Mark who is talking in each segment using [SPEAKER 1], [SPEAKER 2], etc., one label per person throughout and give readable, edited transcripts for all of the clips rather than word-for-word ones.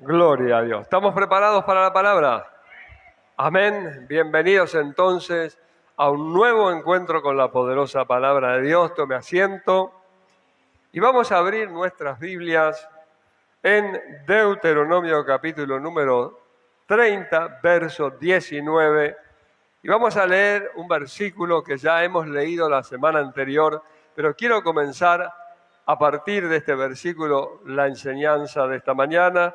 [SPEAKER 1] Gloria a Dios. ¿Estamos preparados para la palabra? Amén. Bienvenidos entonces a un nuevo encuentro con la poderosa palabra de Dios. Tome asiento y vamos a abrir nuestras Biblias en Deuteronomio capítulo número 30, verso 19. Y vamos a leer un versículo que ya hemos leído la semana anterior, pero quiero comenzar a partir de este versículo la enseñanza de esta mañana.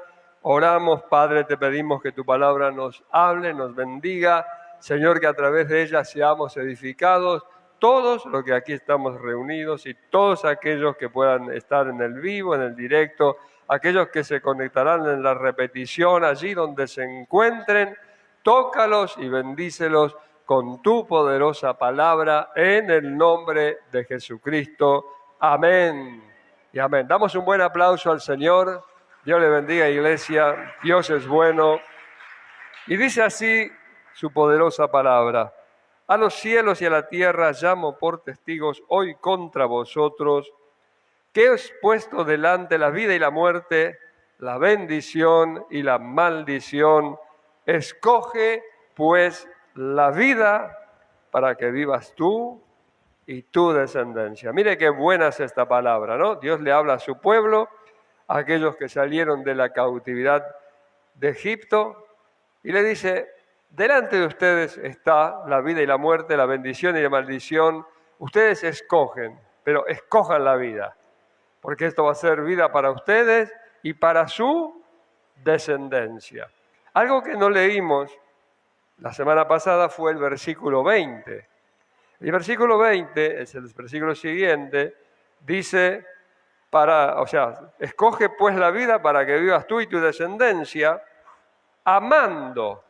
[SPEAKER 1] Oramos, Padre, te pedimos que tu palabra nos hable, nos bendiga. Señor, que a través de ella seamos edificados todos los que aquí estamos reunidos y todos aquellos que puedan estar en el vivo, en el directo, aquellos que se conectarán en la repetición, allí donde se encuentren, tócalos y bendícelos con tu poderosa palabra en el nombre de Jesucristo. Amén y amén. Damos un buen aplauso al Señor. Dios le bendiga, iglesia. Dios es bueno. Y dice así su poderosa palabra: a los cielos y a la tierra llamo por testigos hoy contra vosotros, que os he puesto delante la vida y la muerte, la bendición y la maldición. Escoge, pues, la vida para que vivas tú y tu descendencia. Mire qué buena es esta palabra, ¿no? Dios le habla a su pueblo, a aquellos que salieron de la cautividad de Egipto, y le dice: delante de ustedes está la vida y la muerte, la bendición y la maldición. Ustedes escogen, pero escojan la vida, porque esto va a ser vida para ustedes y para su descendencia. Algo que no leímos la semana pasada fue el versículo 20. El versículo 20, es el versículo siguiente, dice, escoge pues la vida para que vivas tú y tu descendencia, amando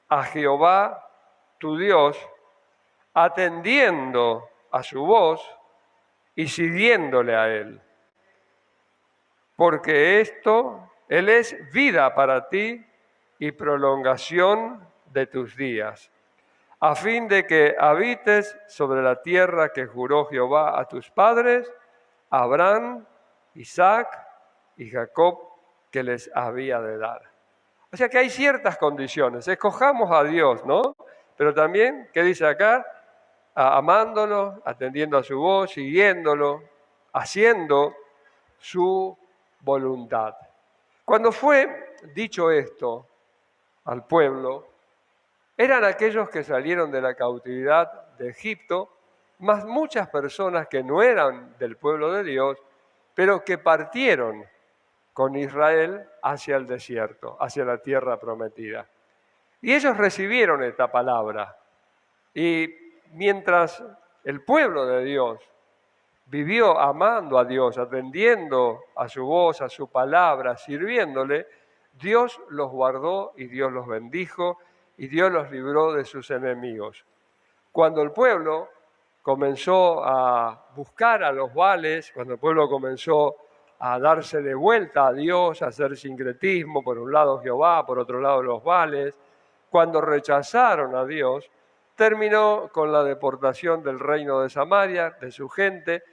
[SPEAKER 1] a Jehová tu Dios, atendiendo a su voz y siguiéndole a Él. Porque Él es vida para ti y prolongación de tus días, a fin de que habites sobre la tierra que juró Jehová a tus padres, Abraham, Isaac y Jacob, que les había de dar. O sea que hay ciertas condiciones. Escojamos a Dios, ¿no? Pero también, ¿qué dice acá? Amándolo, atendiendo a su voz, siguiéndolo, haciendo su voluntad. Cuando fue dicho esto al pueblo, eran aquellos que salieron de la cautividad de Egipto, más muchas personas que no eran del pueblo de Dios, pero que partieron con Israel hacia el desierto, hacia la tierra prometida. Y ellos recibieron esta palabra. Y mientras el pueblo de Dios vivió amando a Dios, atendiendo a su voz, a su palabra, sirviéndole, Dios los guardó y Dios los bendijo y Dios los libró de sus enemigos. Cuando el pueblo comenzó a buscar a los Baales, cuando el pueblo comenzó a darse de vuelta a Dios, a hacer sincretismo, por un lado Jehová, por otro lado los Baales, cuando rechazaron a Dios, terminó con la deportación del reino de Samaria, de su gente,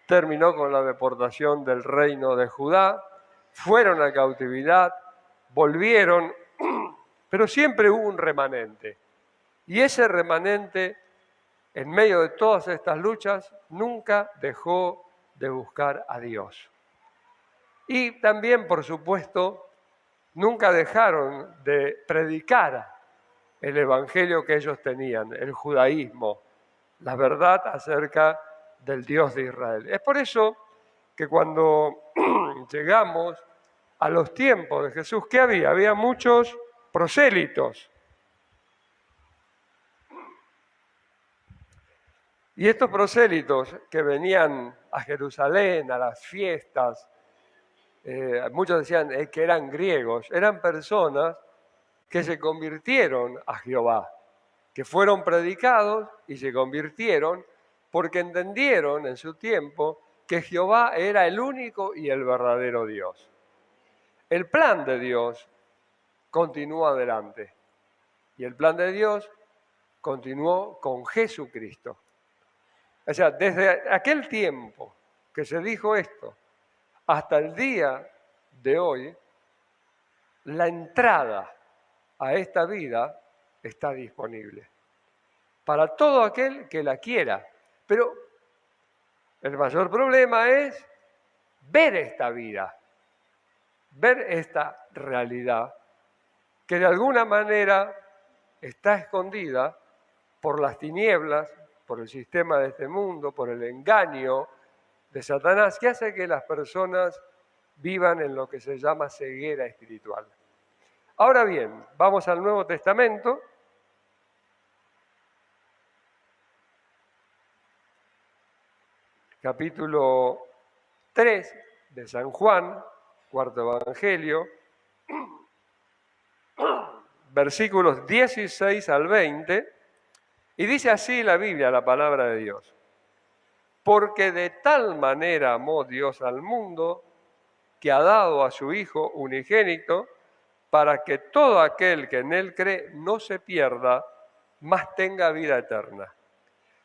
[SPEAKER 1] terminó con la deportación del reino de Judá, fueron a cautividad, volvieron, pero siempre hubo un remanente. Y ese remanente, en medio de todas estas luchas, nunca dejó de buscar a Dios. Y también, por supuesto, nunca dejaron de predicar el evangelio que ellos tenían, el judaísmo, la verdad acerca del Dios de Israel. Es por eso que cuando llegamos a los tiempos de Jesús, ¿qué había? Había muchos prosélitos. Y estos prosélitos que venían a Jerusalén, a las fiestas, muchos decían que eran griegos, eran personas que se convirtieron a Jehová, que fueron predicados y se convirtieron porque entendieron en su tiempo que Jehová era el único y el verdadero Dios. El plan de Dios continuó adelante y el plan de Dios continuó con Jesucristo. O sea, desde aquel tiempo que se dijo esto hasta el día de hoy, la entrada a esta vida está disponible para todo aquel que la quiera. Pero el mayor problema es ver esta vida, ver esta realidad que de alguna manera está escondida por las tinieblas, por el sistema de este mundo, por el engaño de Satanás, que hace que las personas vivan en lo que se llama ceguera espiritual. Ahora bien, vamos al Nuevo Testamento. Capítulo 3 de San Juan, cuarto Evangelio, versículos 16 al 20, y dice así la Biblia, la palabra de Dios. Porque de tal manera amó Dios al mundo, que ha dado a su Hijo unigénito, para que todo aquel que en Él cree no se pierda, mas tenga vida eterna.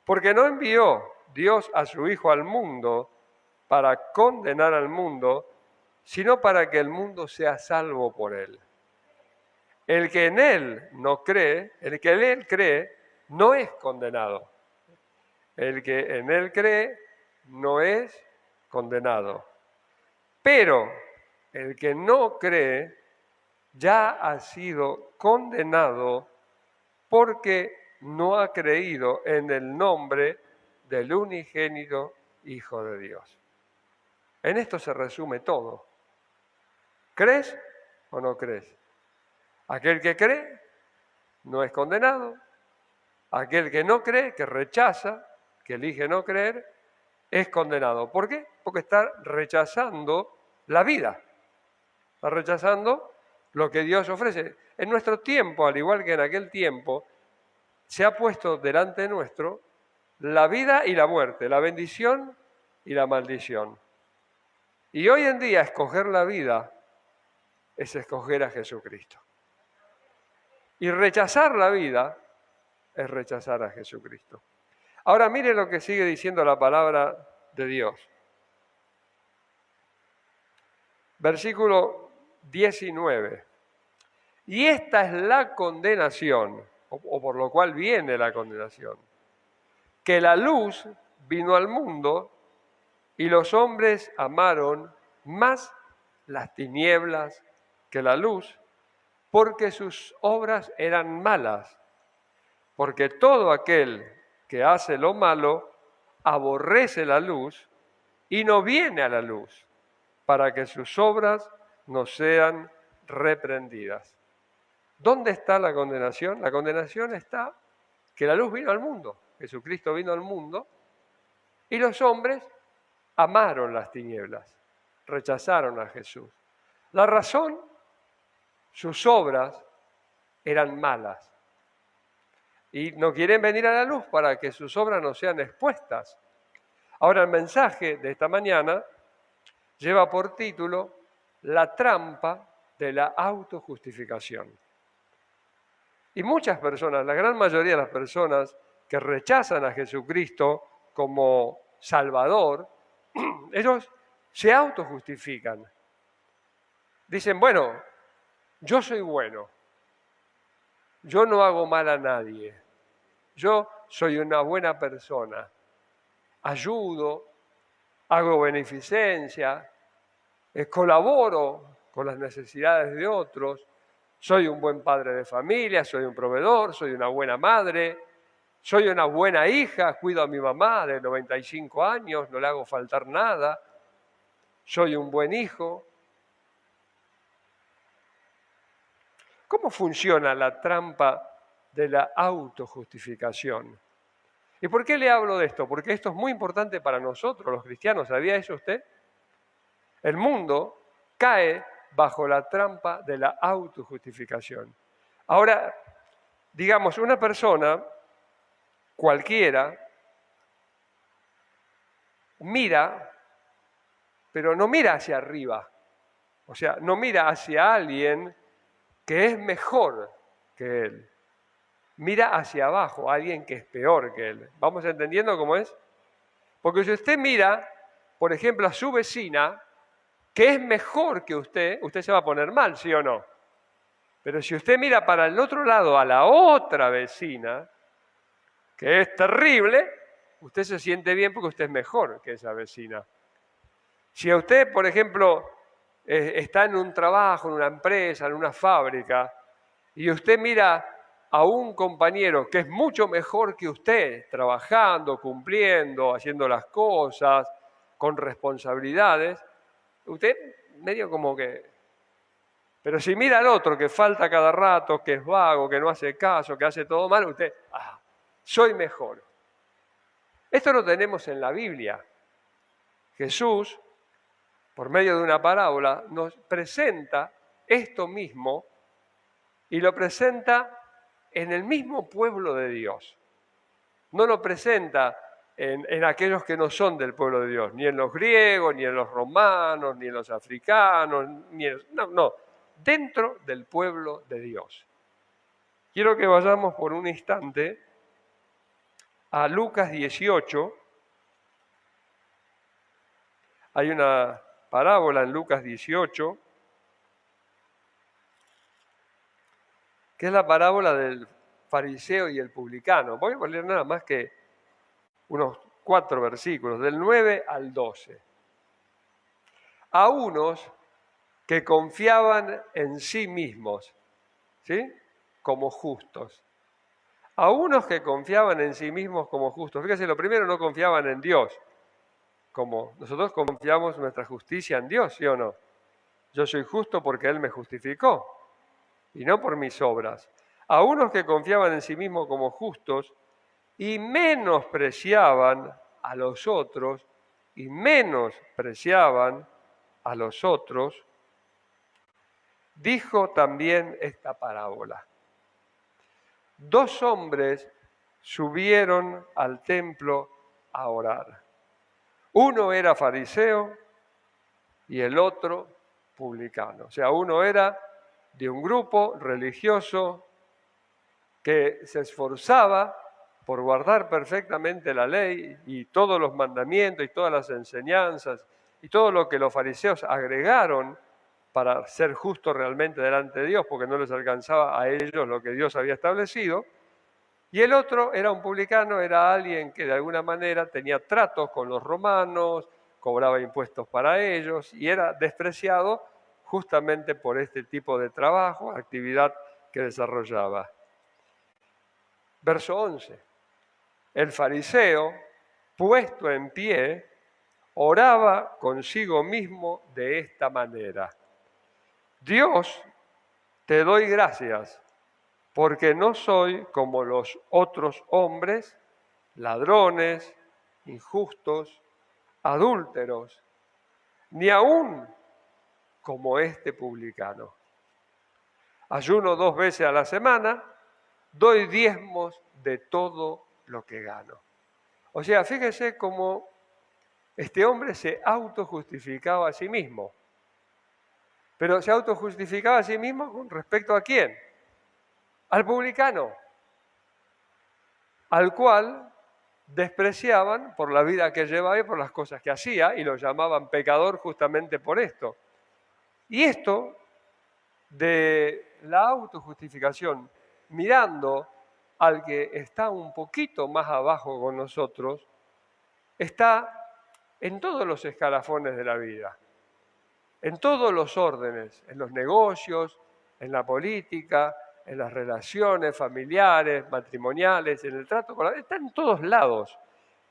[SPEAKER 1] Porque no envió Dios a su Hijo al mundo para condenar al mundo, sino para que el mundo sea salvo por Él. El que en Él no cree, el que en Él cree, no es condenado. El que en Él cree no es condenado. Pero el que no cree ya ha sido condenado porque no ha creído en el nombre del unigénito Hijo de Dios. En esto se resume todo. ¿Crees o no crees? Aquel que cree no es condenado. Aquel que no cree, que rechaza, que elige no creer, es condenado. ¿Por qué? Porque está rechazando la vida. Está rechazando lo que Dios ofrece. En nuestro tiempo, al igual que en aquel tiempo, se ha puesto delante nuestro la vida y la muerte, la bendición y la maldición. Y hoy en día escoger la vida es escoger a Jesucristo. Y rechazar la vida es rechazar a Jesucristo. Ahora mire lo que sigue diciendo la palabra de Dios. Versículo 19. Y esta es la condenación, o por lo cual viene la condenación, que la luz vino al mundo y los hombres amaron más las tinieblas que la luz, porque sus obras eran malas. Porque todo aquel que hace lo malo aborrece la luz y no viene a la luz, para que sus obras no sean reprendidas. ¿Dónde está la condenación? La condenación está que la luz vino al mundo, Jesucristo vino al mundo, y los hombres amaron las tinieblas, rechazaron a Jesús. La razón, sus obras eran malas. Y no quieren venir a la luz para que sus obras no sean expuestas. Ahora el mensaje de esta mañana lleva por título La trampa de la autojustificación. Y muchas personas, la gran mayoría de las personas que rechazan a Jesucristo como Salvador, ellos se autojustifican. Dicen, bueno, yo soy bueno, yo no hago mal a nadie, yo soy una buena persona, ayudo, hago beneficencia, colaboro con las necesidades de otros, soy un buen padre de familia, soy un proveedor, soy una buena madre, soy una buena hija, cuido a mi mamá de 95 años, no le hago faltar nada, soy un buen hijo. ¿Cómo funciona la trampa de la autojustificación? ¿Y por qué le hablo de esto? Porque esto es muy importante para nosotros, los cristianos. ¿Sabía eso usted? El mundo cae bajo la trampa de la autojustificación. Ahora, digamos, una persona cualquiera mira, pero no mira hacia arriba. O sea, no mira hacia alguien que es mejor que él. Mira hacia abajo, a alguien que es peor que él. ¿Vamos entendiendo cómo es? Porque si usted mira, por ejemplo, a su vecina, que es mejor que usted se va a poner mal, ¿sí o no? Pero si usted mira para el otro lado, a la otra vecina, que es terrible, usted se siente bien porque usted es mejor que esa vecina. Si a usted, por ejemplo, está en un trabajo, en una empresa, en una fábrica, y usted mira a un compañero que es mucho mejor que usted, trabajando, cumpliendo, haciendo las cosas, con responsabilidades, usted medio como que... Pero si mira al otro que falta cada rato, que es vago, que no hace caso, que hace todo mal, usted, soy mejor. Esto lo tenemos en la Biblia. Jesús, por medio de una parábola, nos presenta esto mismo y lo presenta en el mismo pueblo de Dios. No lo presenta en aquellos que no son del pueblo de Dios, ni en los griegos, ni en los romanos, ni en los africanos, no, dentro del pueblo de Dios. Quiero que vayamos por un instante a Lucas 18. Hay una parábola en Lucas 18, que es la parábola del fariseo y el publicano. Voy a leer nada más que unos 4 versículos, del 9 al 12. A unos que confiaban en sí mismos, ¿sí?, como justos. A unos que confiaban en sí mismos como justos. Fíjense, lo primero, no confiaban en Dios. Como nosotros confiamos nuestra justicia en Dios, ¿sí o no? Yo soy justo porque Él me justificó y no por mis obras. A unos que confiaban en sí mismos como justos y menospreciaban a los otros, dijo también esta parábola. 2 hombres subieron al templo a orar. Uno era fariseo y el otro publicano. O sea, uno era de un grupo religioso que se esforzaba por guardar perfectamente la ley y todos los mandamientos y todas las enseñanzas y todo lo que los fariseos agregaron para ser justos realmente delante de Dios, porque no les alcanzaba a ellos lo que Dios había establecido. Y el otro era un publicano, era alguien que de alguna manera tenía tratos con los romanos, cobraba impuestos para ellos y era despreciado justamente por este tipo de trabajo, actividad que desarrollaba. Verso 11. El fariseo, puesto en pie, oraba consigo mismo de esta manera: Dios, te doy gracias, porque no soy como los otros hombres, ladrones, injustos, adúlteros, ni aún como este publicano. Ayuno 2 veces a la semana, doy diezmos de todo lo que gano. O sea, fíjese cómo este hombre se autojustificaba a sí mismo. Pero se autojustificaba a sí mismo con respecto a quién? Al publicano, al cual despreciaban por la vida que llevaba y por las cosas que hacía, y lo llamaban pecador justamente por esto. Y esto de la autojustificación, mirando al que está un poquito más abajo con nosotros, está en todos los escalafones de la vida, en todos los órdenes, en los negocios, en la política, en las relaciones familiares, matrimoniales, en el trato con la vida, está en todos lados.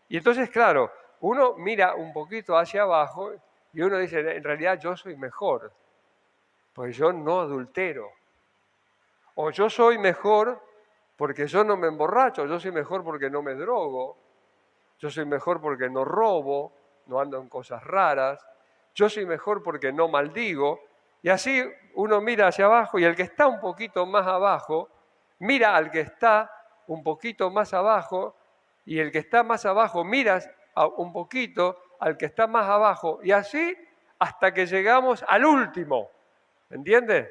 [SPEAKER 1] Y entonces, claro, uno mira un poquito hacia abajo y uno dice, en realidad yo soy mejor, pues yo no adultero. O yo soy mejor porque yo no me emborracho, yo soy mejor porque no me drogo, yo soy mejor porque no robo, no ando en cosas raras, yo soy mejor porque no maldigo. Y así uno mira hacia abajo y el que está un poquito más abajo, mira al que está un poquito más abajo y el que está más abajo mira un poquito al que está más abajo y así hasta que llegamos al último. ¿Entiendes?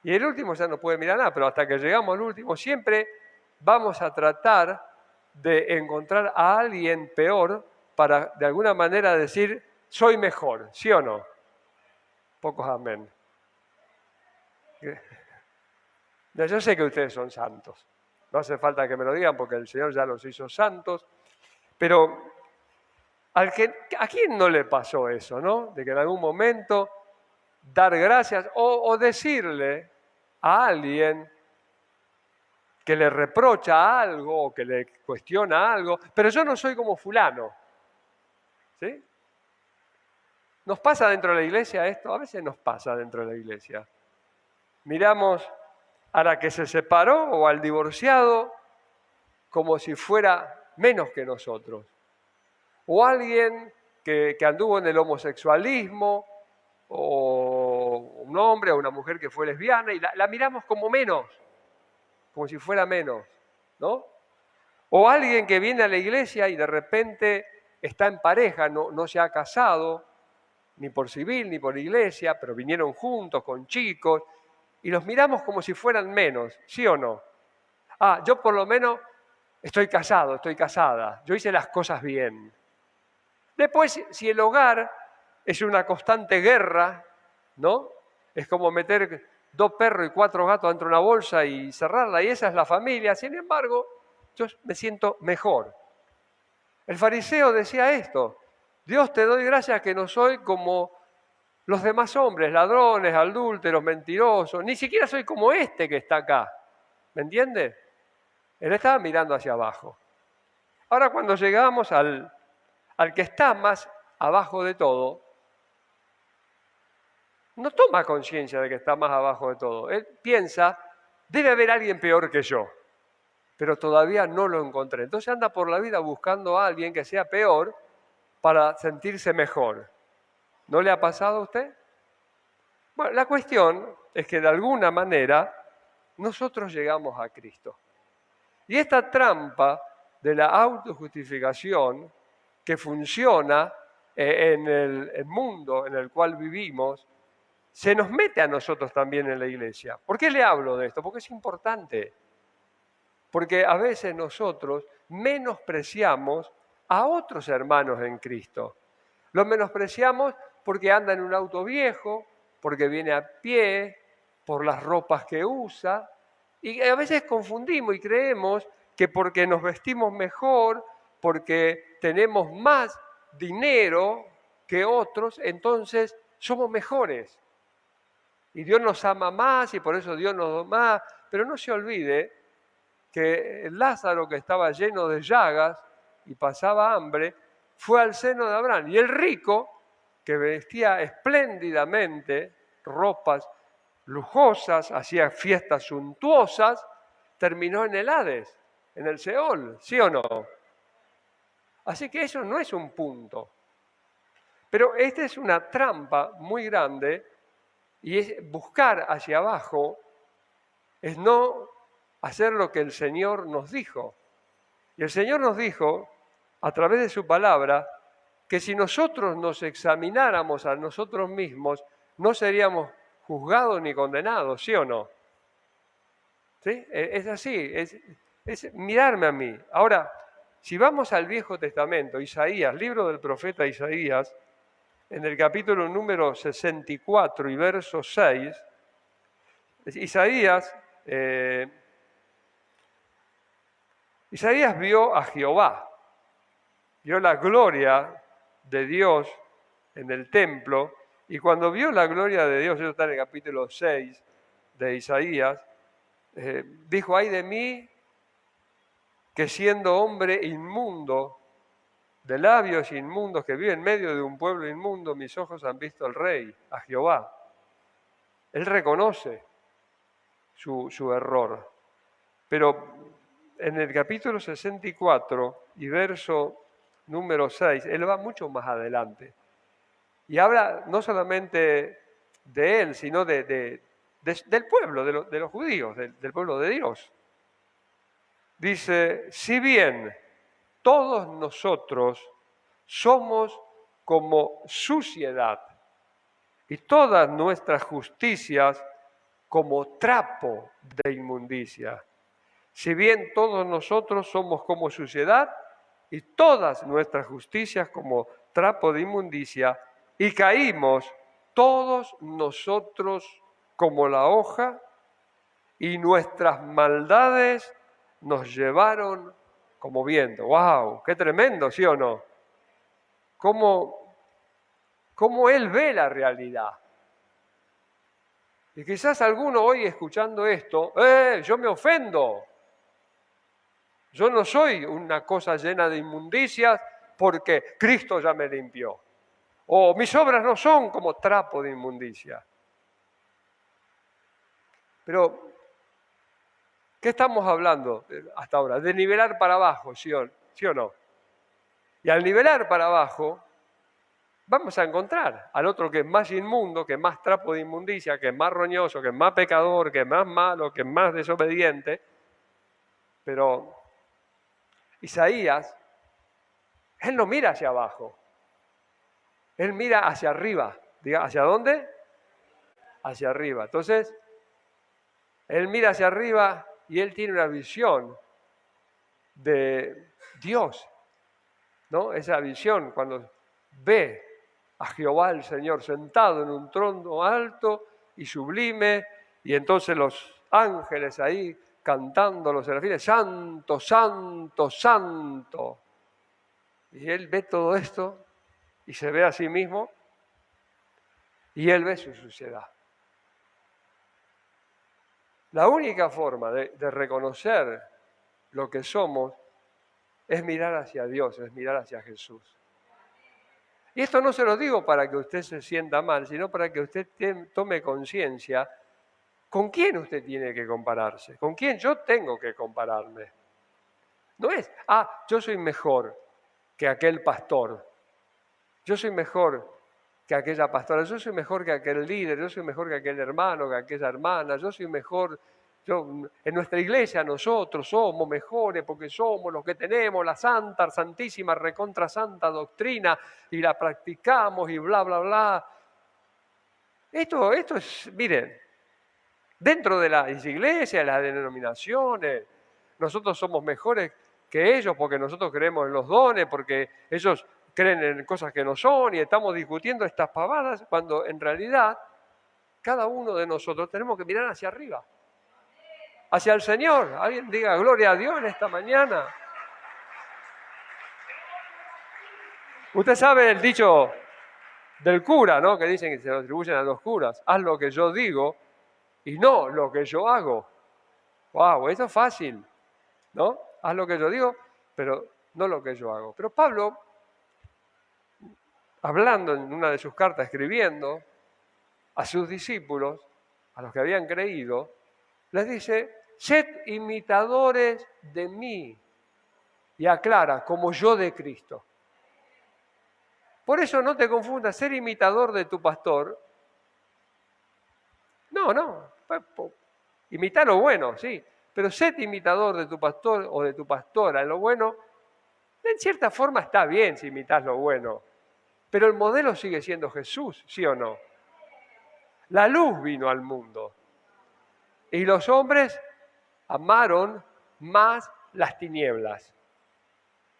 [SPEAKER 1] Y el último ya no puede mirar nada, pero hasta que llegamos al último siempre vamos a tratar de encontrar a alguien peor para de alguna manera decir, soy mejor, ¿sí o no? Pocos amén. Yo sé que ustedes son santos. No hace falta que me lo digan porque el Señor ya los hizo santos. Pero ¿a quién no le pasó eso, no? De que en algún momento dar gracias o decirle a alguien que le reprocha algo o que le cuestiona algo, pero yo no soy como fulano. ¿Sí? ¿Nos pasa dentro de la iglesia esto? A veces nos pasa dentro de la iglesia. Miramos a la que se separó o al divorciado como si fuera menos que nosotros. O alguien que anduvo en el homosexualismo, o un hombre o una mujer que fue lesbiana, y la miramos como menos, como si fuera menos, ¿no? O alguien que viene a la iglesia y de repente está en pareja, no se ha casado, ni por civil ni por iglesia, pero vinieron juntos con chicos, y los miramos como si fueran menos, ¿sí o no? Yo por lo menos estoy casado, estoy casada, yo hice las cosas bien. Después, si el hogar es una constante guerra, ¿no? Es como meter 2 perros y 4 gatos dentro de una bolsa y cerrarla, y esa es la familia. Sin embargo, yo me siento mejor. El fariseo decía esto: Dios, te doy gracias que no soy como los demás hombres, ladrones, adúlteros, mentirosos, ni siquiera soy como este que está acá. ¿Me entiende? Él estaba mirando hacia abajo. Ahora, cuando llegamos al que está más abajo de todo, no toma conciencia de que está más abajo de todo. Él piensa, debe haber alguien peor que yo, pero todavía no lo encontré. Entonces anda por la vida buscando a alguien que sea peor para sentirse mejor. ¿No le ha pasado a usted? Bueno, la cuestión es que de alguna manera nosotros llegamos a Cristo. Y esta trampa de la autojustificación que funciona en el mundo en el cual vivimos, se nos mete a nosotros también en la iglesia. ¿Por qué le hablo de esto? Porque es importante. Porque a veces nosotros menospreciamos a otros hermanos en Cristo. Los menospreciamos porque anda en un auto viejo, porque viene a pie, por las ropas que usa. Y a veces confundimos y creemos que porque nos vestimos mejor, porque tenemos más dinero que otros, entonces somos mejores. Y Dios nos ama más y por eso Dios nos da más. Pero no se olvide que Lázaro, que estaba lleno de llagas y pasaba hambre, fue al seno de Abraham. Y el rico, que vestía espléndidamente ropas lujosas, hacía fiestas suntuosas, terminó en el Hades, en el Seol, ¿sí o no? Así que eso no es un punto. Pero esta es una trampa muy grande, y es buscar hacia abajo, es no hacer lo que el Señor nos dijo. Y el Señor nos dijo, a través de su palabra, que si nosotros nos examináramos a nosotros mismos, no seríamos juzgados ni condenados, ¿sí o no? ¿Sí? Es así, es mirarme a mí. Ahora, si vamos al Viejo Testamento, Isaías, libro del profeta Isaías, en el capítulo número 64 y verso 6, Isaías vio a Jehová, vio la gloria de Dios en el templo, y cuando vio la gloria de Dios, eso está en el capítulo 6 de Isaías, dijo, ay de mí, que siendo hombre inmundo, de labios inmundos, que vive en medio de un pueblo inmundo, mis ojos han visto al Rey, a Jehová. Él reconoce su error. Pero en el capítulo 64 y verso número 6, él va mucho más adelante. Y habla no solamente de él, sino del pueblo, de los judíos, del pueblo de Dios. Dice, si bien todos nosotros somos como suciedad y todas nuestras justicias como trapo de inmundicia. Si bien todos nosotros somos como suciedad y todas nuestras justicias como trapo de inmundicia, y caímos todos nosotros como la hoja, y nuestras maldades nos llevaron como viento. ¡Wow! ¡Qué tremendo!, ¿sí o no? ¿Cómo Él ve la realidad? Y quizás alguno hoy escuchando esto, yo me ofendo. Yo no soy una cosa llena de inmundicias porque Cristo ya me limpió. O mis obras no son como trapo de inmundicia. Pero, ¿qué estamos hablando hasta ahora? De nivelar para abajo, ¿sí o no? Y al nivelar para abajo, vamos a encontrar al otro que es más inmundo, que es más trapo de inmundicia, que es más roñoso, que es más pecador, que es más malo, que es más desobediente. Pero Isaías, él no mira hacia abajo, él mira hacia arriba. Diga, ¿hacia dónde? Hacia arriba. Entonces, él mira hacia arriba y él tiene una visión de Dios, ¿no? Esa visión cuando ve a Jehová el Señor sentado en un trono alto y sublime, y entonces los ángeles ahí cantando, los serafines, santo, santo, santo. Y él ve todo esto y se ve a sí mismo y él ve su suciedad. La única forma de reconocer lo que somos es mirar hacia Dios, es mirar hacia Jesús. Y esto no se lo digo para que usted se sienta mal, sino para que usted tome conciencia con quién usted tiene que compararse, con quién yo tengo que compararme. No es, yo soy mejor que aquel pastor, yo soy mejor que aquella pastora, yo soy mejor que aquel líder, yo soy mejor que aquel hermano, que aquella hermana, yo soy mejor. En nuestra iglesia nosotros somos mejores porque somos los que tenemos la santísima, recontra santa doctrina y la practicamos y bla, bla, bla. Esto es, miren, dentro de las iglesias, las denominaciones, nosotros somos mejores que ellos porque nosotros creemos en los dones, porque ellos creen en cosas que no son y estamos discutiendo estas pavadas cuando en realidad cada uno de nosotros tenemos que mirar hacia arriba. Hacia el Señor. Alguien diga gloria a Dios en esta mañana. Usted sabe el dicho del cura, ¿no? Que dicen que se lo atribuyen a los curas. Haz lo que yo digo y no lo que yo hago. ¡Wow! Eso es fácil, ¿no? Haz lo que yo digo, pero no lo que yo hago. Pero Pablo, hablando en una de sus cartas, escribiendo a sus discípulos, a los que habían creído, les dice: sed imitadores de mí, y aclara, como yo de Cristo. Por eso no te confundas, ser imitador de tu pastor. No, imitar lo bueno, sí, pero sed imitador de tu pastor o de tu pastora. Lo bueno, en cierta forma está bien si imitas lo bueno, pero el modelo sigue siendo Jesús, ¿sí o no? La luz vino al mundo y los hombres amaron más las tinieblas.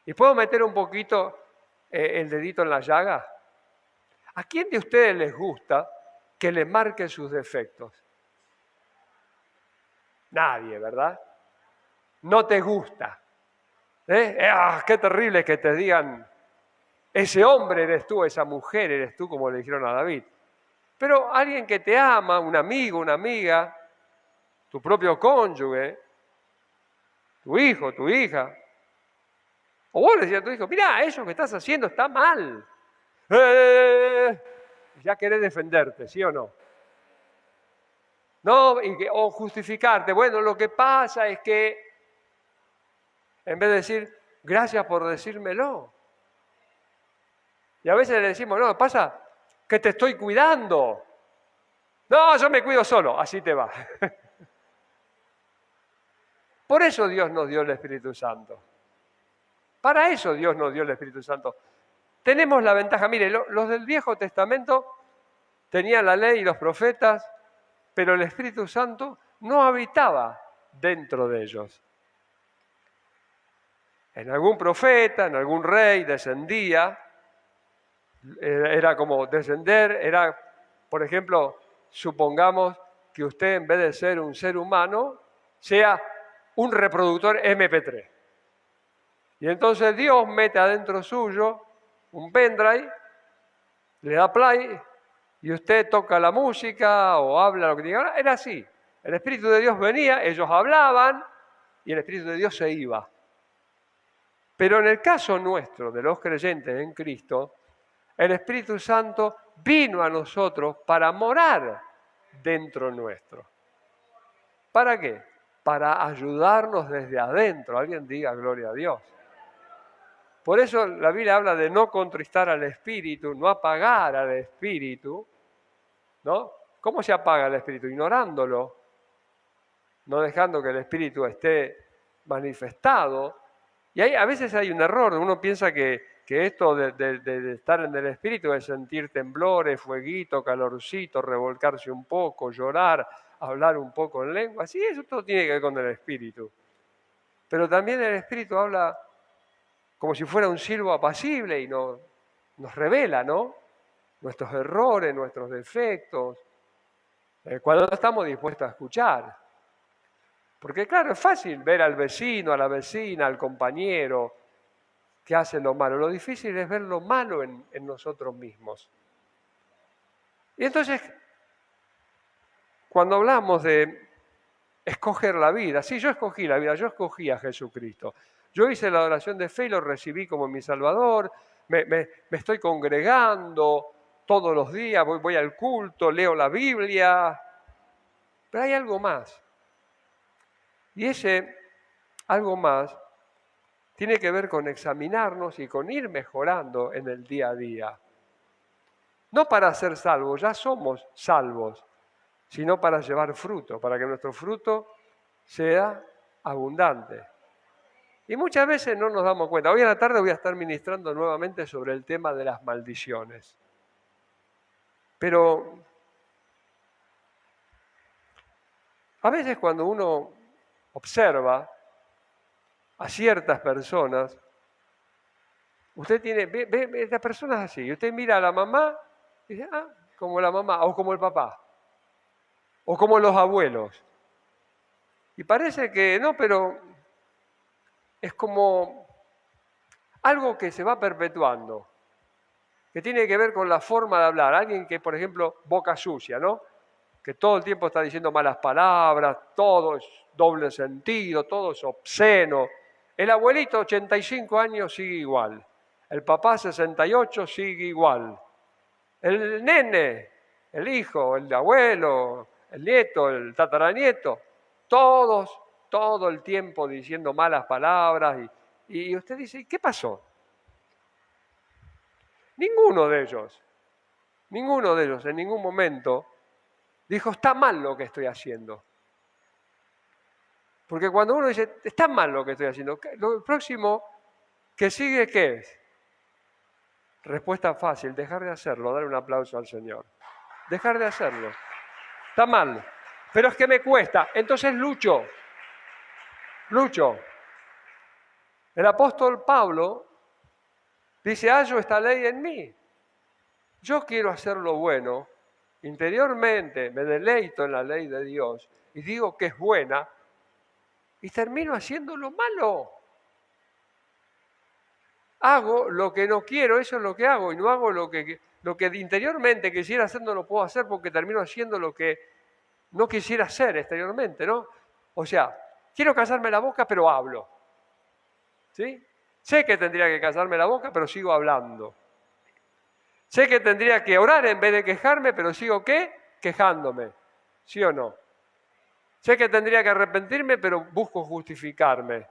[SPEAKER 1] ¿Y puedo meter un poquito el dedito en la llaga? ¿A quién de ustedes les gusta que le marque sus defectos? Nadie, ¿verdad? No te gusta. ¡Qué terrible que te digan, ese hombre eres tú, esa mujer eres tú, como le dijeron a David! Pero alguien que te ama, un amigo, una amiga, tu propio cónyuge, tu hijo, tu hija. O vos le decías a tu hijo: mirá, eso que estás haciendo está mal. Ya querés defenderte, ¿sí o no? No, o justificarte. Bueno, lo que pasa es que, en vez de decir, gracias por decírmelo. Y a veces le decimos, no, pasa que te estoy cuidando. No, yo me cuido solo, así te va. Por eso Dios nos dio el Espíritu Santo. Para eso Dios nos dio el Espíritu Santo. Tenemos la ventaja, mire, los del Viejo Testamento tenían la ley y los profetas, pero el Espíritu Santo no habitaba dentro de ellos. En algún profeta, en algún rey descendía, era como descender, era, por ejemplo, supongamos que usted, en vez de ser un ser humano, sea un reproductor MP3. Y entonces Dios mete adentro suyo un pendrive, le da play, y usted toca la música o habla lo que diga. Era así. El Espíritu de Dios venía, ellos hablaban, y el Espíritu de Dios se iba. Pero en el caso nuestro, de los creyentes en Cristo, el Espíritu Santo vino a nosotros para morar dentro nuestro. ¿Para qué? Para ayudarnos desde adentro. Alguien diga gloria a Dios. Por eso la Biblia habla de no contristar al Espíritu, no apagar al Espíritu, ¿no? ¿Cómo se apaga el Espíritu? Ignorándolo, no dejando que el Espíritu esté manifestado. Y a veces hay un error, uno piensa que esto de estar en el Espíritu es sentir temblores, fueguito, calorcito, revolcarse un poco, llorar, hablar un poco en lengua. Sí, eso todo tiene que ver con el Espíritu. Pero también el Espíritu habla como si fuera un silbo apacible y nos revela, ¿no? Nuestros errores, nuestros defectos, cuando no estamos dispuestos a escuchar. Porque claro, es fácil ver al vecino, a la vecina, al compañero que hace lo malo. Lo difícil es ver lo malo en nosotros mismos. Y entonces, cuando hablamos de escoger la vida, sí, yo escogí la vida, yo escogí a Jesucristo. Yo hice la oración de fe y lo recibí como mi Salvador, me estoy congregando todos los días, voy al culto, leo la Biblia, pero hay algo más. Y ese algo más tiene que ver con examinarnos y con ir mejorando en el día a día. No para ser salvos, ya somos salvos, sino para llevar fruto, para que nuestro fruto sea abundante. Y muchas veces no nos damos cuenta. Hoy a la tarde voy a estar ministrando nuevamente sobre el tema de las maldiciones. Pero a veces cuando uno observa a ciertas personas, usted ve las personas así, y usted mira a la mamá y dice, como la mamá, o como el papá, o como los abuelos. Y parece que no, pero es como algo que se va perpetuando, que tiene que ver con la forma de hablar. Alguien que, por ejemplo, boca sucia, ¿no? Que todo el tiempo está diciendo malas palabras, todo es doble sentido, todo es obsceno. El abuelito, 85 años, sigue igual. El papá, 68, sigue igual. El nene, el hijo, el abuelo, el nieto, el tataranieto, todos, todo el tiempo diciendo malas palabras. Y usted dice, ¿qué pasó? Ninguno de ellos en ningún momento dijo, está mal lo que estoy haciendo. Porque cuando uno dice, está mal lo que estoy haciendo, lo próximo que sigue, ¿qué es? Respuesta fácil, dejar de hacerlo, dar un aplauso al Señor. Dejar de hacerlo. Está mal, pero es que me cuesta, entonces lucho. El apóstol Pablo dice, hallo esta ley en mí. Yo quiero hacer lo bueno, interiormente me deleito en la ley de Dios y digo que es buena y termino haciendo lo malo. Hago lo que no quiero, eso es lo que hago, y no hago lo que interiormente quisiera hacer, no lo puedo hacer porque termino haciendo lo que no quisiera hacer exteriormente, ¿no? O sea, quiero callarme la boca, pero hablo. ¿Sí? Sé que tendría que callarme la boca, pero sigo hablando. Sé que tendría que orar en vez de quejarme, pero sigo, ¿qué? Quejándome. ¿Sí o no? Sé que tendría que arrepentirme, pero busco justificarme.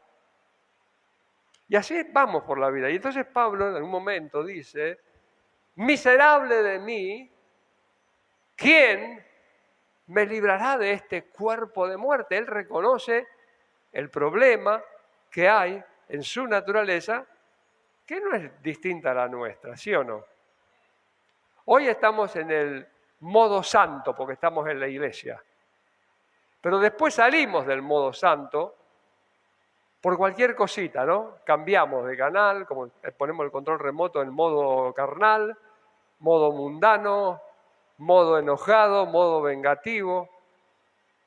[SPEAKER 1] Y así vamos por la vida. Y entonces Pablo en un momento dice, miserable de mí, ¿quién me librará de este cuerpo de muerte? Él reconoce el problema que hay en su naturaleza, que no es distinta a la nuestra, ¿sí o no? Hoy estamos en el modo santo, porque estamos en la iglesia. Pero después salimos del modo santo por cualquier cosita, ¿no? Cambiamos de canal, como ponemos el control remoto en modo carnal, modo mundano, modo enojado, modo vengativo.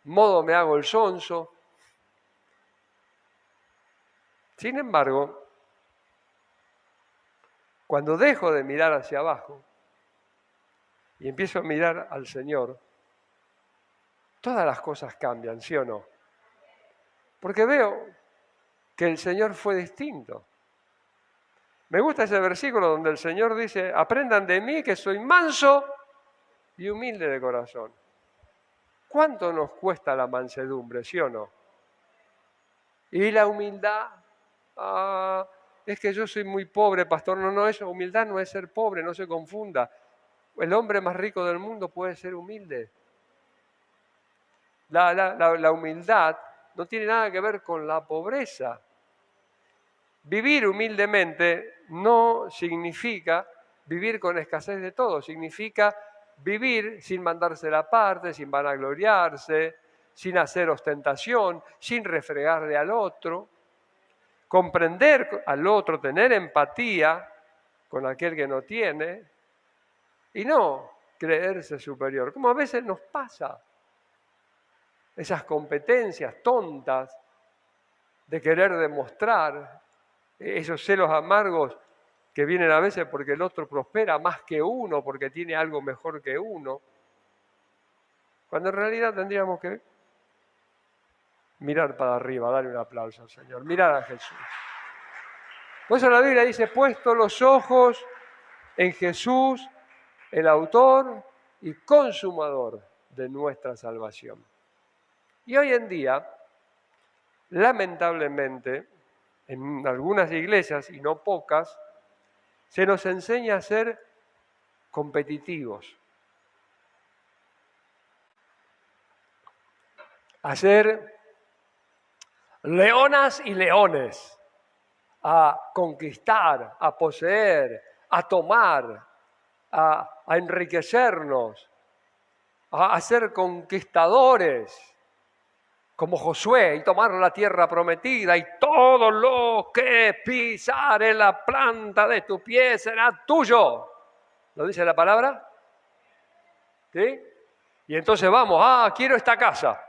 [SPEAKER 1] modo me hago el sonso. Sin embargo, cuando dejo de mirar hacia abajo y empiezo a mirar al Señor, todas las cosas cambian, ¿sí o no? Porque veo que el Señor fue distinto. Me gusta ese versículo donde el Señor dice, aprendan de mí que soy manso y humilde de corazón. ¿Cuánto nos cuesta la mansedumbre, sí o no? Y la humildad, es que yo soy muy pobre, pastor. No, eso, humildad no es ser pobre, no se confunda. El hombre más rico del mundo puede ser humilde. La humildad no tiene nada que ver con la pobreza. Vivir humildemente no significa vivir con escasez de todo, significa vivir sin mandarse la parte, sin vanagloriarse, sin hacer ostentación, sin refregarle al otro, comprender al otro, tener empatía con aquel que no tiene y no creerse superior, como a veces nos pasa. Esas competencias tontas de querer demostrar, esos celos amargos que vienen a veces porque el otro prospera más que uno, porque tiene algo mejor que uno, cuando en realidad tendríamos que mirar para arriba, darle un aplauso al Señor, mirar a Jesús. Por eso la Biblia dice, puesto los ojos en Jesús, el autor y consumador de nuestra salvación. Y hoy en día, lamentablemente, en algunas iglesias, y no pocas, se nos enseña a ser competitivos, a ser leonas y leones, a conquistar, a poseer, a tomar, a enriquecernos, a ser conquistadores, como Josué, y tomar la tierra prometida, y todo lo que pisare la planta de tu pie será tuyo. ¿Lo dice la palabra? ¿Sí? Y entonces vamos, quiero esta casa.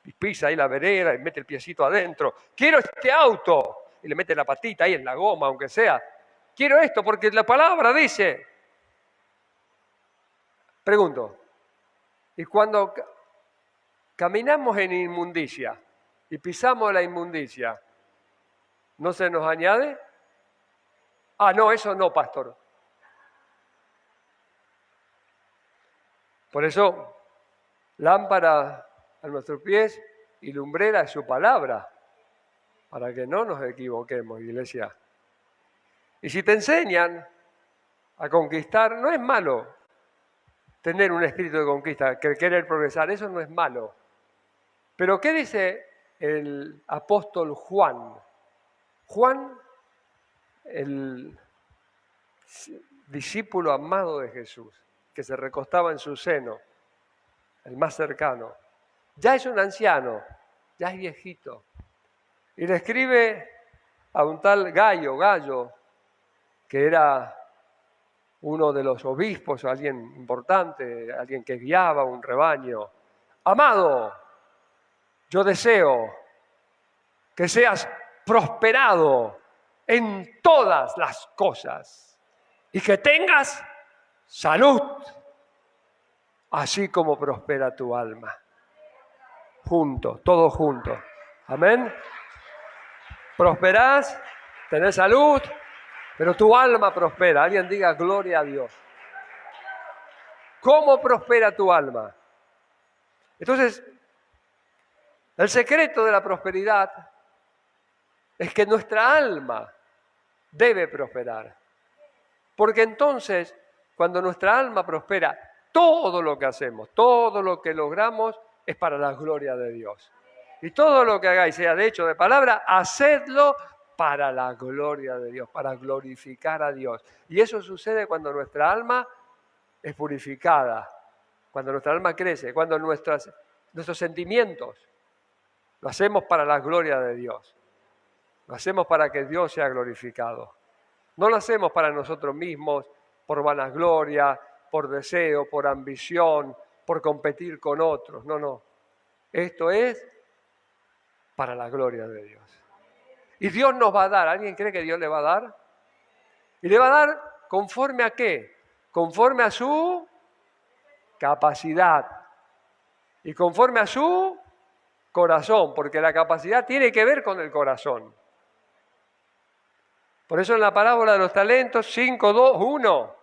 [SPEAKER 1] Y pisa ahí la vereda y mete el piecito adentro. Quiero este auto. Y le mete la patita ahí en la goma, aunque sea. Quiero esto porque la palabra dice. Pregunto, ¿y cuando caminamos en inmundicia y pisamos la inmundicia, no se nos añade? No, eso no, pastor. Por eso, lámpara a nuestros pies y lumbrera es su palabra, para que no nos equivoquemos, iglesia. Y si te enseñan a conquistar, no es malo tener un espíritu de conquista, querer progresar, eso no es malo. Pero ¿qué dice el apóstol Juan? Juan, el discípulo amado de Jesús, que se recostaba en su seno, el más cercano, ya es un anciano, ya es viejito, y le escribe a un tal Gallo, que era uno de los obispos, alguien importante, alguien que guiaba un rebaño. Amado, yo deseo que seas prosperado en todas las cosas y que tengas salud, así como prospera tu alma. Juntos, todos juntos. Amén. Prosperás, tenés salud, pero tu alma prospera. Alguien diga gloria a Dios. ¿Cómo prospera tu alma? Entonces, el secreto de la prosperidad es que nuestra alma debe prosperar. Porque entonces, cuando nuestra alma prospera, todo lo que hacemos, todo lo que logramos es para la gloria de Dios. Y todo lo que hagáis, sea de hecho o de palabra, hacedlo para la gloria de Dios, para glorificar a Dios. Y eso sucede cuando nuestra alma es purificada, cuando nuestra alma crece, cuando nuestros sentimientos lo hacemos para la gloria de Dios. Lo hacemos para que Dios sea glorificado. No lo hacemos para nosotros mismos, por vanagloria, por deseo, por ambición, por competir con otros. No. Esto es para la gloria de Dios. Y Dios nos va a dar. ¿Alguien cree que Dios le va a dar? ¿Y le va a dar conforme a qué? Conforme a su capacidad. Y conforme a su corazón, porque la capacidad tiene que ver con el corazón. Por eso en la parábola de los talentos, 5, 2, 1.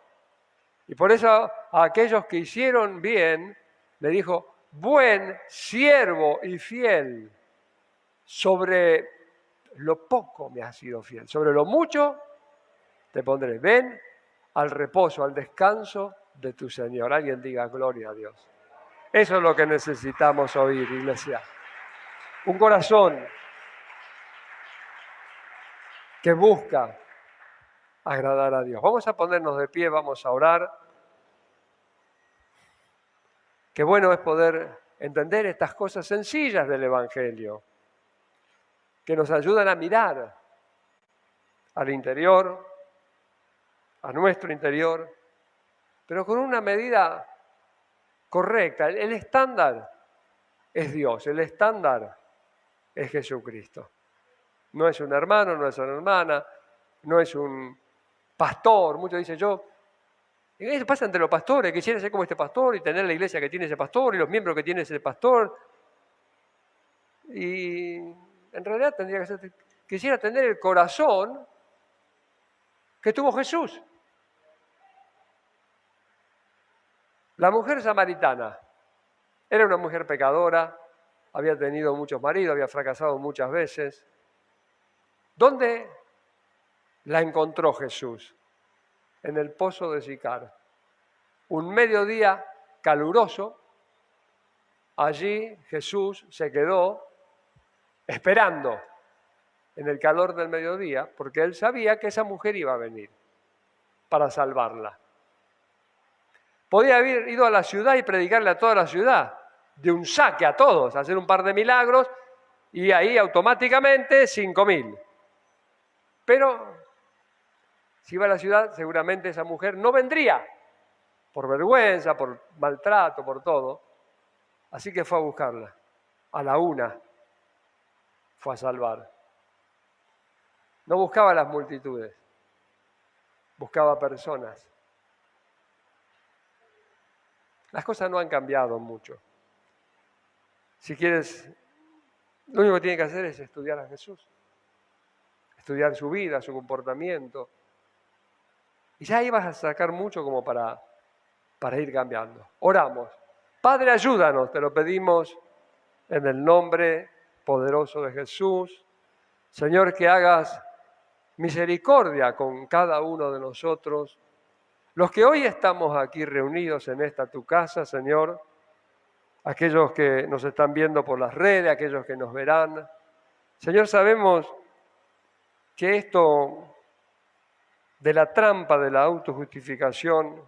[SPEAKER 1] Y por eso a aquellos que hicieron bien, le dijo, buen siervo y fiel, sobre lo poco me has sido fiel, sobre lo mucho te pondré. Ven al reposo, al descanso de tu Señor. Alguien diga gloria a Dios. Eso es lo que necesitamos oír, iglesia. Un corazón que busca agradar a Dios. Vamos a ponernos de pie, vamos a orar. Qué bueno es poder entender estas cosas sencillas del Evangelio, que nos ayudan a mirar al interior, a nuestro interior, pero con una medida correcta. El estándar es Dios, el estándar es Jesucristo. No es un hermano, no es una hermana, no es un pastor. Muchos dicen eso pasa entre los pastores, quisiera ser como este pastor y tener la iglesia que tiene ese pastor y los miembros que tiene ese pastor. Y en realidad quisiera tener el corazón que tuvo Jesús. La mujer samaritana era una mujer pecadora, había tenido muchos maridos, había fracasado muchas veces. ¿Dónde la encontró Jesús? En el pozo de Sicar. Un mediodía caluroso, allí Jesús se quedó esperando en el calor del mediodía, porque él sabía que esa mujer iba a venir para salvarla. Podía haber ido a la ciudad y predicarle a toda la ciudad, de un saque a todos, hacer un par de milagros y ahí automáticamente 5.000. Pero si iba a la ciudad, seguramente esa mujer no vendría, por vergüenza, por maltrato, por todo. Así que fue a buscarla. A la una fue a salvar. No buscaba las multitudes, buscaba personas. Las cosas no han cambiado mucho. Si quieres, lo único que tienes que hacer es estudiar a Jesús, estudiar su vida, su comportamiento. Y ya ahí vas a sacar mucho como para ir cambiando. Oramos. Padre, ayúdanos, te lo pedimos en el nombre poderoso de Jesús. Señor, que hagas misericordia con cada uno de nosotros. Los que hoy estamos aquí reunidos en esta tu casa, Señor, aquellos que nos están viendo por las redes, aquellos que nos verán. Señor, sabemos que esto de la trampa de la autojustificación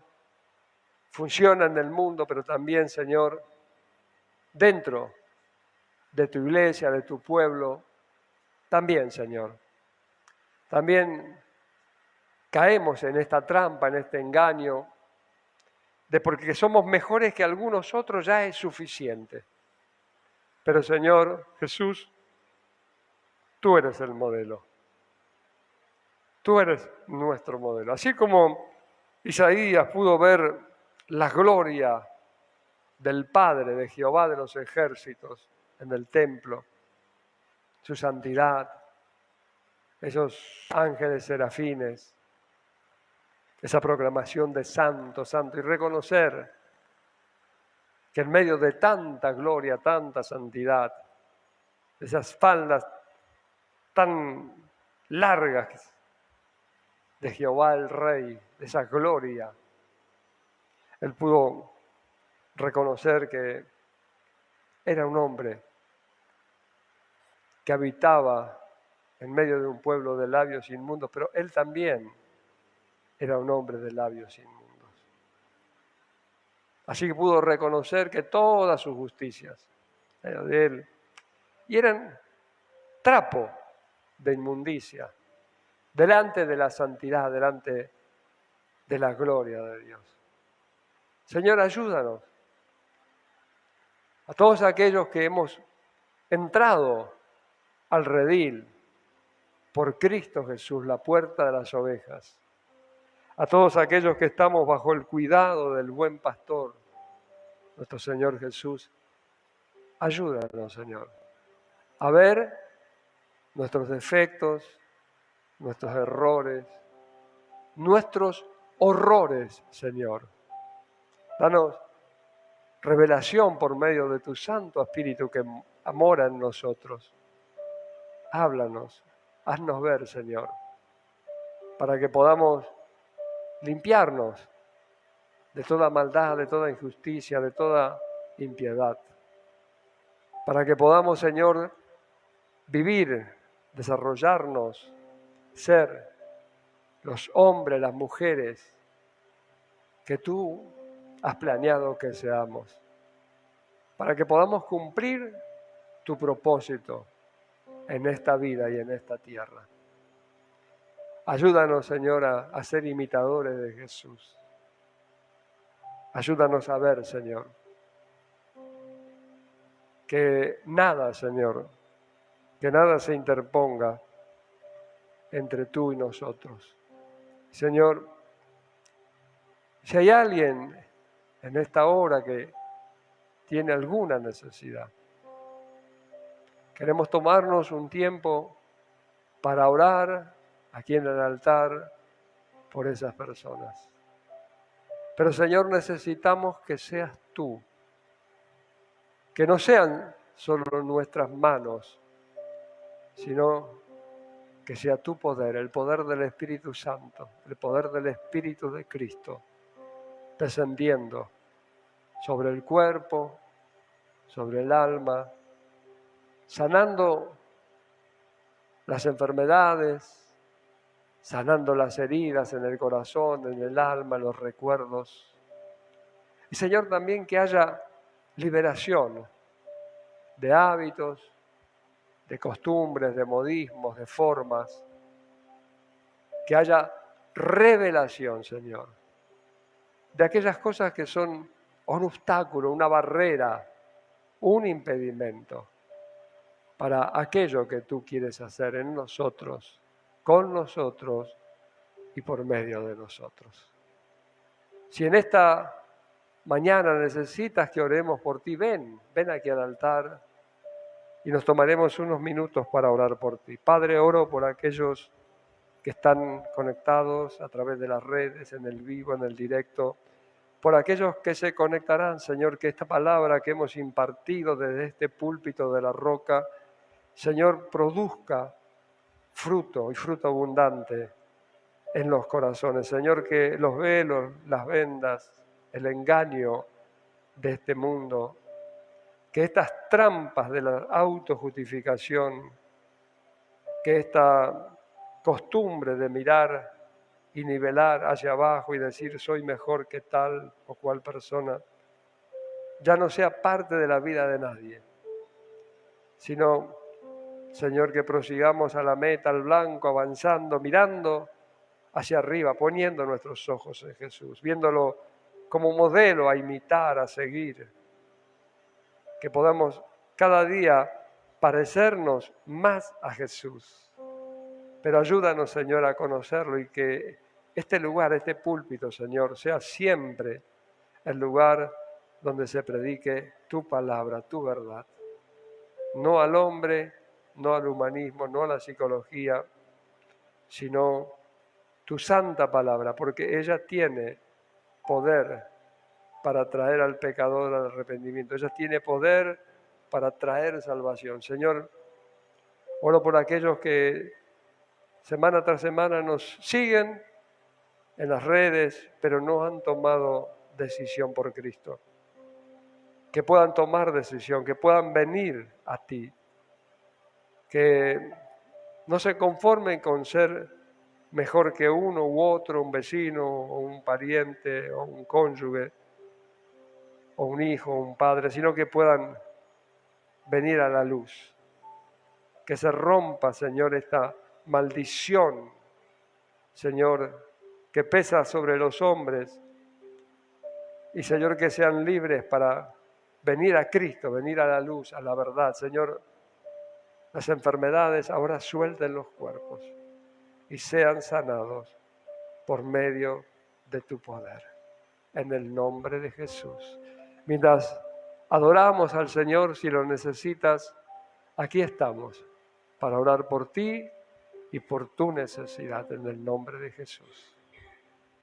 [SPEAKER 1] funciona en el mundo, pero también, Señor, dentro de tu iglesia, de tu pueblo, también, Señor. También caemos en esta trampa, en este engaño, de porque somos mejores que algunos otros ya es suficiente. Pero, Señor Jesús, tú eres el modelo. Tú eres nuestro modelo. Así como Isaías pudo ver la gloria del Padre, de Jehová de los ejércitos en el templo, su santidad, esos ángeles serafines, esa proclamación de santo, santo, y reconocer que en medio de tanta gloria, tanta santidad, esas faldas tan largas de Jehová el Rey, de esa gloria, él pudo reconocer que era un hombre que habitaba en medio de un pueblo de labios inmundos, pero él también era un hombre de labios inmundos. Así que pudo reconocer que todas sus justicias eran de él y eran trapo de inmundicia delante de la santidad, delante de la gloria de Dios. Señor, ayúdanos a todos aquellos que hemos entrado al redil por Cristo Jesús, la puerta de las ovejas, a todos aquellos que estamos bajo el cuidado del buen pastor, nuestro Señor Jesús. Ayúdanos, Señor, a ver nuestros defectos, nuestros errores, nuestros horrores, Señor. Danos revelación por medio de tu Santo Espíritu que mora en nosotros. Háblanos, haznos ver, Señor, para que podamos limpiarnos de toda maldad, de toda injusticia, de toda impiedad. Para que podamos, Señor, vivir, desarrollarnos, ser los hombres, las mujeres que tú has planeado que seamos. Para que podamos cumplir tu propósito en esta vida y en esta tierra. Ayúdanos, Señor, a ser imitadores de Jesús. Ayúdanos a ver, Señor, que nada, Señor, que nada se interponga entre tú y nosotros. Señor, si hay alguien en esta hora que tiene alguna necesidad, queremos tomarnos un tiempo para orar aquí en el altar por esas personas. Pero, Señor, necesitamos que seas tú, que no sean solo nuestras manos, sino que sea tu poder, el poder del Espíritu Santo, el poder del Espíritu de Cristo, descendiendo sobre el cuerpo, sobre el alma, sanando las enfermedades, sanando las heridas en el corazón, en el alma, en los recuerdos. Y, Señor, también que haya liberación de hábitos, de costumbres, de modismos, de formas. Que haya revelación, Señor, de aquellas cosas que son un obstáculo, una barrera, un impedimento para aquello que tú quieres hacer en nosotros, con nosotros y por medio de nosotros. Si en esta mañana necesitas que oremos por ti, ven aquí al altar y nos tomaremos unos minutos para orar por ti. Padre, oro por aquellos que están conectados a través de las redes, en el vivo, en el directo, por aquellos que se conectarán, Señor, que esta palabra que hemos impartido desde este púlpito de la roca, Señor, produzca fruto y fruto abundante en los corazones. Señor, que los velos, las vendas, el engaño de este mundo, que estas trampas de la autojustificación, que esta costumbre de mirar y nivelar hacia abajo y decir soy mejor que tal o cual persona, ya no sea parte de la vida de nadie, sino, Señor, que prosigamos a la meta, al blanco, avanzando, mirando hacia arriba, poniendo nuestros ojos en Jesús, viéndolo como modelo a imitar, a seguir, que podamos cada día parecernos más a Jesús. Pero ayúdanos, Señor, a conocerlo y que este lugar, este púlpito, Señor, sea siempre el lugar donde se predique tu palabra, tu verdad. No al hombre, no al humanismo, no a la psicología, sino tu santa palabra, porque ella tiene poder para traer al pecador al arrepentimiento. Ella tiene poder para traer salvación. Señor, oro por aquellos que semana tras semana nos siguen en las redes, pero no han tomado decisión por Cristo. Que puedan tomar decisión, que puedan venir a ti, que no se conformen con ser mejor que uno u otro, un vecino, o un pariente, o un cónyuge, o un hijo, o un padre, sino que puedan venir a la luz. Que se rompa, Señor, esta maldición, Señor, que pesa sobre los hombres, y, Señor, que sean libres para venir a Cristo, venir a la luz, a la verdad. Señor, las enfermedades ahora suelten los cuerpos y sean sanados por medio de tu poder. En el nombre de Jesús. Mientras adoramos al Señor, si lo necesitas, aquí estamos para orar por ti y por tu necesidad en el nombre de Jesús.